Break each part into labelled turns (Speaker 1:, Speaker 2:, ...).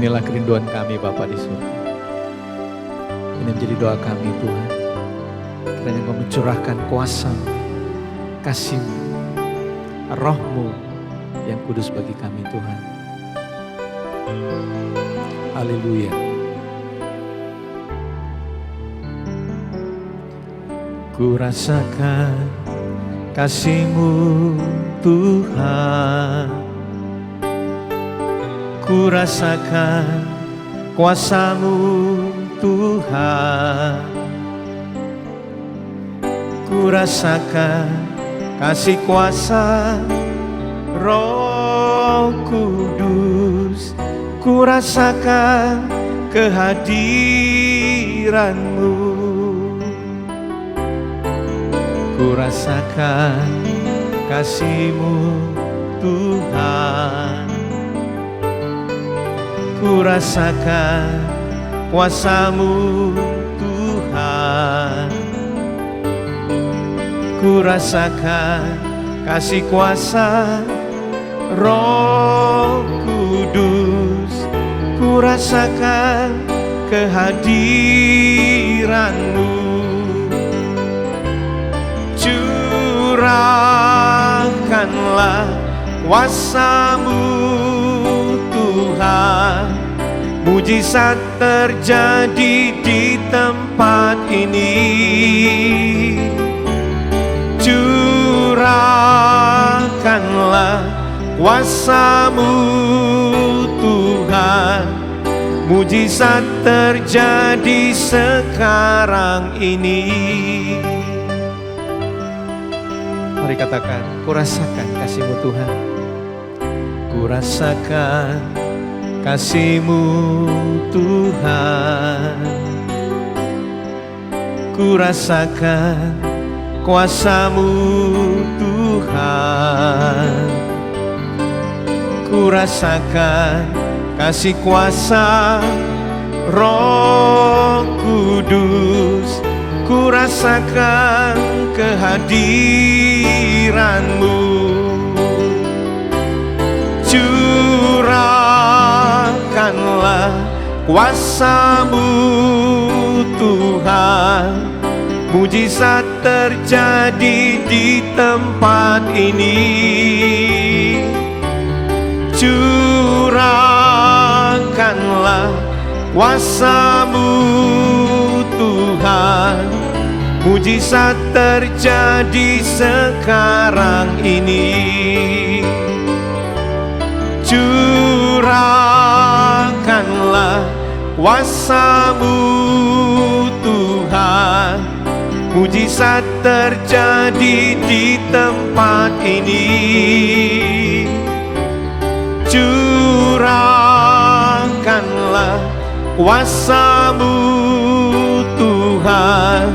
Speaker 1: Inilah kerinduan kami Bapa di surga. Ini menjadi doa kami Tuhan. Kiranya Engkau mencurahkan kuasa-Mu, kasih-Mu, Roh-Mu yang kudus bagi kami Tuhan. Haleluya. Ku rasakan kasih-Mu Tuhan. Ku rasakan kuasa-Mu Tuhan. Ku rasakan kasih kuasa Roh Kudus. Ku rasakan kehadiran-Mu. Ku rasakan kasih-Mu Tuhan. Ku rasakan kuasa-Mu Tuhan. Ku rasakan kasih kuasa Roh Kudus. Ku rasakan kehadiran-Mu. Curahkanlah kuasa-Mu Tuhan. Mujizat terjadi di tempat ini. Curahkanlah kuasa-Mu Tuhan. Mujizat terjadi sekarang ini. Mari katakan, ku rasakan kasih-Mu Tuhan. Ku rasakan kasih-Mu Tuhan. Ku rasakan kuasa-Mu Tuhan. Ku rasakan kasih kuasa Roh Kudus. Ku rasakan kehadiran-Mu. Curahkanlah kuasa-Mu Tuhan. Mujizat terjadi di tempat ini. Curahkanlah kuasa-Mu Tuhan. Mujizat terjadi sekarang ini. Curahkanlah kuasa-Mu Tuhan. Mujizat terjadi di tempat ini. Curahkanlah kuasa-Mu Tuhan.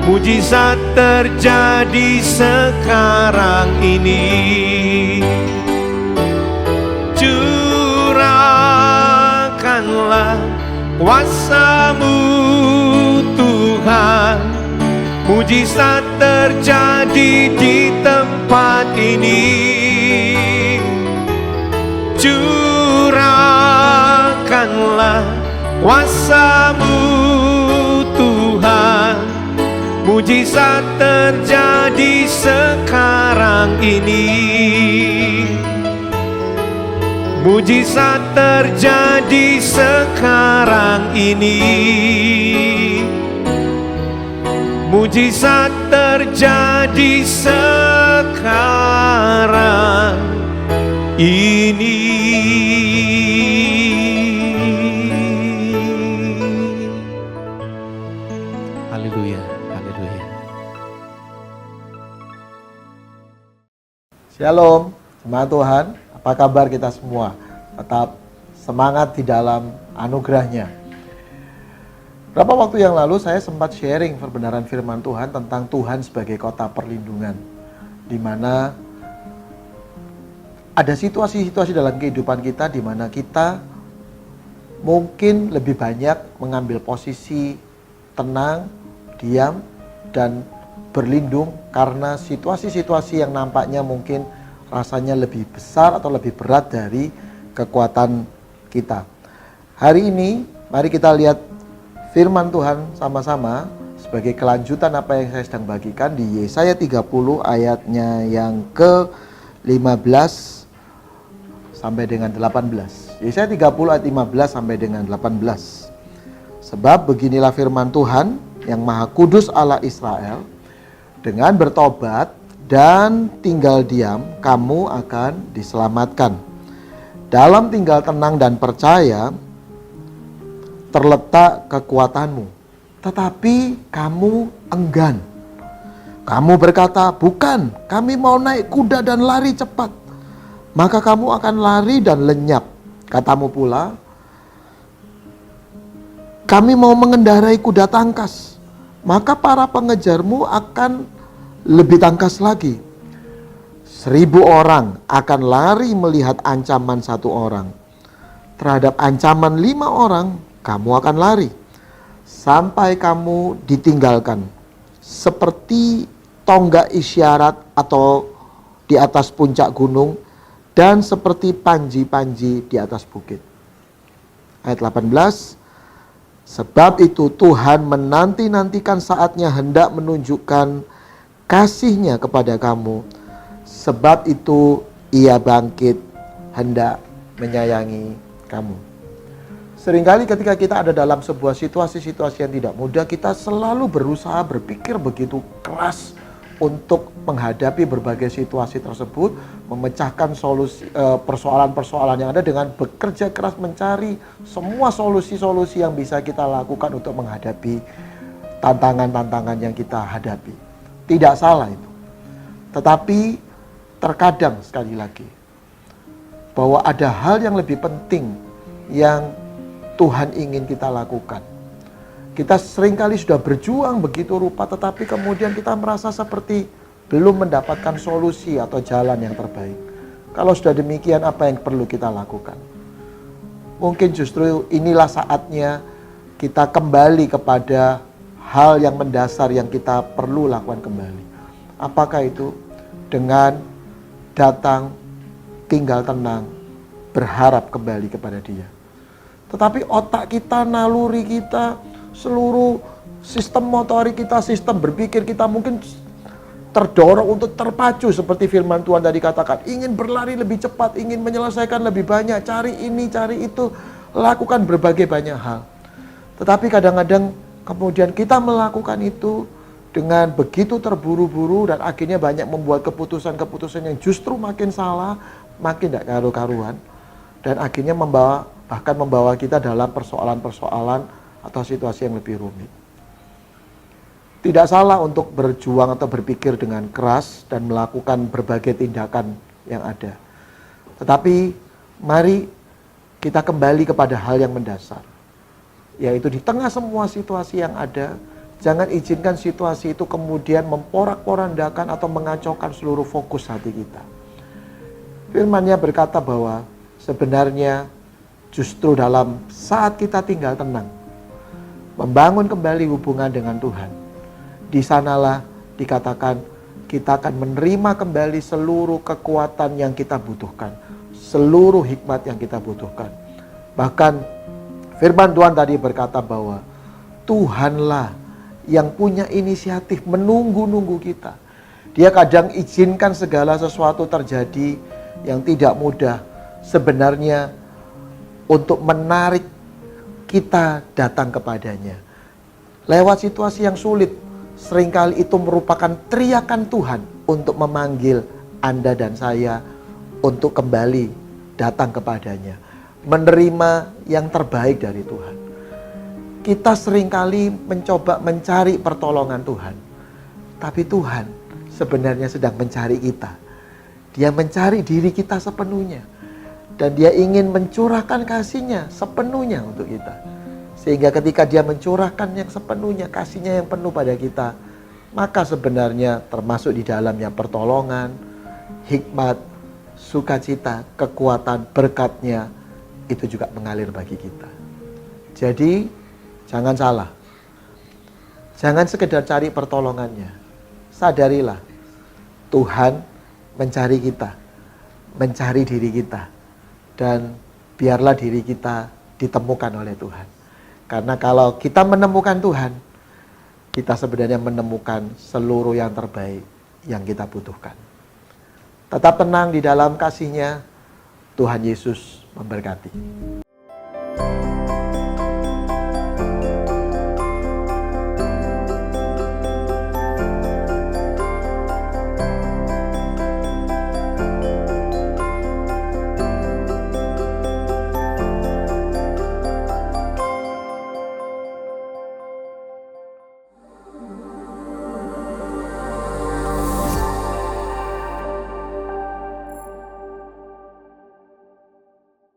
Speaker 1: Mujizat terjadi sekarang ini. Curahkanlah kuasa-Mu Tuhan. Mujizat terjadi di tempat ini. Curahkanlah kuasa-Mu Tuhan. Mujizat terjadi sekarang ini. Mujizat terjadi sekarang ini. Mujizat terjadi sekarang ini. Haleluya, haleluya.
Speaker 2: Shalom, jemaat Tuhan, apa kabar kita semua? Tetap semangat di dalam anugerah-Nya. Berapa waktu yang lalu saya sempat sharing kebenaran firman Tuhan tentang Tuhan sebagai kota perlindungan, di mana ada situasi-situasi dalam kehidupan kita di mana kita mungkin lebih banyak mengambil posisi tenang, diam, dan berlindung karena situasi-situasi yang nampaknya mungkin rasanya lebih besar atau lebih berat dari kekuatan kita. Hari ini mari kita lihat firman Tuhan sama-sama sebagai kelanjutan apa yang saya sedang bagikan di Yesaya 30 ayatnya yang ke-15 sampai dengan 18. Yesaya 30 ayat 15 sampai dengan 18. Sebab beginilah firman Tuhan yang Maha Kudus Allah Israel, dengan bertobat dan tinggal diam, kamu akan diselamatkan. Dalam tinggal tenang dan percaya terletak kekuatanmu. Tetapi kamu enggan. Kamu berkata, bukan, kami mau naik kuda dan lari cepat. Maka kamu akan lari dan lenyap. Katamu pula, kami mau mengendarai kuda tangkas. Maka para pengejarmu akan lebih tangkas lagi. 1000 orang akan lari melihat ancaman 1 orang. Terhadap ancaman 5 orang, kamu akan lari. Sampai kamu ditinggalkan. Seperti tonggak isyarat atau di atas puncak gunung. Dan seperti panji-panji di atas bukit. Ayat 18. Sebab itu Tuhan menanti-nantikan saatnya hendak menunjukkan kasih-Nya kepada kamu. Sebab itu Ia bangkit hendak menyayangi kamu. Seringkali ketika kita ada dalam sebuah situasi-situasi yang tidak mudah, kita selalu berusaha berpikir begitu keras untuk menghadapi berbagai situasi tersebut, memecahkan solusi persoalan-persoalan yang ada dengan bekerja keras mencari semua solusi-solusi yang bisa kita lakukan untuk menghadapi tantangan-tantangan yang kita hadapi. Tidak salah itu. Tetapi terkadang sekali lagi bahwa ada hal yang lebih penting yang Tuhan ingin kita lakukan. Kita seringkali sudah berjuang begitu rupa, tetapi kemudian kita merasa seperti belum mendapatkan solusi atau jalan yang terbaik. Kalau sudah demikian, apa yang perlu kita lakukan? Mungkin justru inilah saatnya kita kembali kepada hal yang mendasar yang kita perlu lakukan kembali. Apakah itu? Dengan datang, tinggal tenang, berharap kembali kepada Dia. Tetapi otak kita, naluri kita, seluruh sistem motorik kita, sistem berpikir kita mungkin terdorong untuk terpacu seperti firman Tuhan tadi katakan. Ingin berlari lebih cepat, ingin menyelesaikan lebih banyak, cari ini, cari itu, lakukan berbagai banyak hal. Tetapi kadang-kadang kemudian kita melakukan itu dengan begitu terburu-buru dan akhirnya banyak membuat keputusan-keputusan yang justru makin salah, makin tidak karu-karuan. Dan akhirnya bahkan membawa kita dalam persoalan-persoalan atau situasi yang lebih rumit. Tidak salah untuk berjuang atau berpikir dengan keras dan melakukan berbagai tindakan yang ada. Tetapi mari kita kembali kepada hal yang mendasar. Yaitu di tengah semua situasi yang ada, jangan izinkan situasi itu kemudian memporak-porandakan atau mengacaukan seluruh fokus hati kita. Firman-Nya berkata bahwa sebenarnya justru dalam saat kita tinggal tenang, membangun kembali hubungan dengan Tuhan, di sanalah dikatakan kita akan menerima kembali seluruh kekuatan yang kita butuhkan, seluruh hikmat yang kita butuhkan. Bahkan firman Tuhan tadi berkata bahwa Tuhanlah yang punya inisiatif menunggu-nunggu kita. Dia kadang izinkan segala sesuatu terjadi yang tidak mudah sebenarnya untuk menarik kita datang kepadanya. Lewat situasi yang sulit, seringkali itu merupakan teriakan Tuhan untuk memanggil Anda dan saya untuk kembali datang kepadanya. Menerima yang terbaik dari Tuhan. Kita seringkali mencoba mencari pertolongan Tuhan. Tapi Tuhan sebenarnya sedang mencari kita. Dia mencari diri kita sepenuhnya. Dan Dia ingin mencurahkan kasih-Nya sepenuhnya untuk kita. Sehingga ketika Dia mencurahkan yang sepenuhnya, kasih-Nya yang penuh pada kita, maka sebenarnya termasuk di dalamnya pertolongan, hikmat, sukacita, kekuatan, berkat-Nya, itu juga mengalir bagi kita. Jadi jangan salah. Jangan sekedar cari pertolongannya. Sadarilah Tuhan mencari kita, mencari diri kita. Dan biarlah diri kita ditemukan oleh Tuhan. Karena kalau kita menemukan Tuhan, kita sebenarnya menemukan seluruh yang terbaik yang kita butuhkan. Tetap tenang di dalam kasih-Nya. Tuhan Yesus memberkati.